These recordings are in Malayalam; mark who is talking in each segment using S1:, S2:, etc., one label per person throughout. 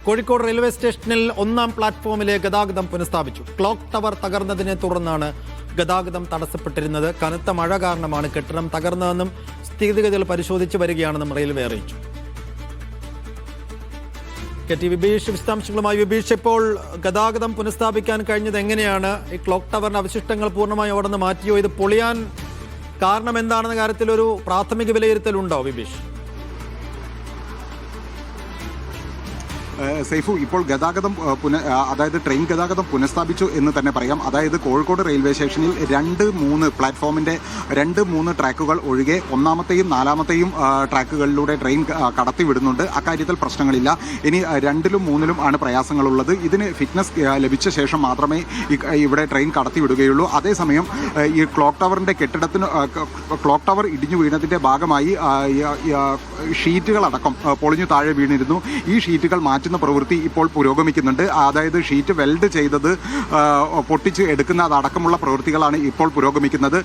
S1: കോഴിക്കോട് റെയിൽവേ സ്റ്റേഷനിൽ ഒന്നാം പ്ലാറ്റ്ഫോമിലെ ഗതാഗതം പുനഃസ്ഥാപിച്ചു. ക്ലോക്ക് ടവർ തകർന്നതിനെ തുടർന്നാണ് ഗതാഗതം തടസ്സപ്പെട്ടിരുന്നത്. കനത്ത മഴ കാരണമാണ് കെട്ടിടം തകർന്നതെന്നും സ്ഥിതിഗതികൾ പരിശോധിച്ചു വരികയാണെന്നും റെയിൽവേ അറിയിച്ചു. വിബീഷ് വിശദാംശങ്ങളുമായി. വിബീഷ്, ഇപ്പോൾ ഗതാഗതം പുനഃസ്ഥാപിക്കാൻ കഴിഞ്ഞത് എങ്ങനെയാണ്? ഈ ക്ലോക്ക് ടവറിന്റെ അവശിഷ്ടങ്ങൾ പൂർണ്ണമായി അവിടെ നിന്ന് മാറ്റിയോ? ഇത് പൊളിയാൻ കാരണം എന്താണെന്ന കാര്യത്തിൽ ഒരു പ്രാഥമിക വിലയിരുത്തലുണ്ടോ വിബീഷ്?
S2: സൈഫു, ഇപ്പോൾ ഗതാഗതം അതായത് ട്രെയിൻ ഗതാഗതം പുനഃസ്ഥാപിച്ചു എന്ന് തന്നെ പറയാം. അതായത് കോഴിക്കോട് റെയിൽവേ സ്റ്റേഷനിൽ 2-3 പ്ലാറ്റ്ഫോമിൻ്റെ 2-3 ട്രാക്കുകൾ ഒഴികെ ഒന്നാമത്തെയും 4-മത്തെയും ട്രാക്കുകളിലൂടെ ട്രെയിൻ കടത്തിവിടുന്നുണ്ട്. അക്കാര്യത്തിൽ പ്രശ്നങ്ങളില്ല. ഇനി 2-ലും 3-ലും ആണ് പ്രയാസങ്ങളുള്ളത്. ഇതിന് ഫിറ്റ്നസ് ലഭിച്ച ശേഷം മാത്രമേ ഇവിടെ ട്രെയിൻ കടത്തിവിടുകയുള്ളൂ. അതേസമയം ഈ ക്ലോക്ക് ടവറിൻ്റെ ക്ലോക്ക് ടവർ ഇടിഞ്ഞു വീണതിൻ്റെ ഭാഗമായി ഷീറ്റുകളടക്കം പൊളിഞ്ഞു താഴെ വീണിരുന്നു. ഈ ഷീറ്റുകൾ മാറ്റുന്ന പ്രവൃത്തി ഇപ്പോൾ പുരോഗമിക്കുന്നുണ്ട്. അതായത് ഷീറ്റ് വെൽഡ് ചെയ്തത് പൊട്ടിച്ച് എടുക്കുന്നതടക്കമുള്ള പ്രവൃത്തികളാണ് ഇപ്പോൾ പുരോഗമിക്കുന്നത്.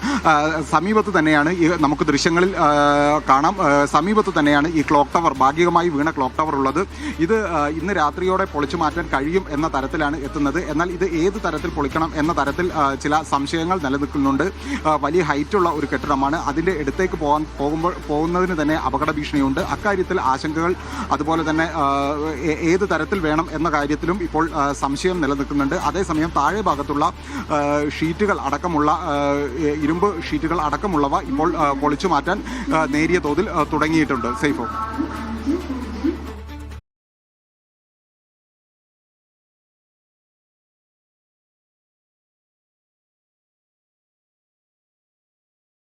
S2: സമീപത്ത് തന്നെയാണ് നമുക്ക് ദൃശ്യങ്ങളിൽ കാണാം, സമീപത്ത് തന്നെയാണ് ഈ ക്ലോക്ക് ടവർ, ഭാഗികമായി വീണ ക്ലോക്ക് ടവർ ഉള്ളത്. ഇത് ഇന്ന് രാത്രിയോടെ പൊളിച്ചു മാറ്റാൻ കഴിയും എന്ന തരത്തിലാണ് എത്തുന്നത്. എന്നാൽ ഇത് ഏത് തരത്തിൽ പൊളിക്കണം എന്ന തരത്തിൽ ചില സംശയങ്ങൾ നിലനിൽക്കുന്നുണ്ട്. വലിയ ഹൈറ്റുള്ള ഒരു കെട്ടിടമാണ്. അതിൻ്റെ അടുത്തേക്ക് പോകുന്നതിന് തന്നെ അപകട ഭീഷണിയുണ്ട്. അക്കാര്യത്തിൽ ആശങ്കകൾ, അതുപോലെ തന്നെ ഏത് തരത്തിൽ വേണം എന്ന കാര്യത്തിലും ഇപ്പോൾ സംശയം നിലനിൽക്കുന്നുണ്ട്. അതേസമയം താഴെ ഭാഗത്തുള്ള ഷീറ്റുകൾ അടക്കമുള്ള ഇരുമ്പ് ഷീറ്റുകൾ അടക്കമുള്ളവ ഇപ്പോൾ പൊളിച്ചു മാറ്റാൻ നേരിയ തോതിൽ തുടങ്ങിയിട്ടുണ്ട്. സൈഫോ.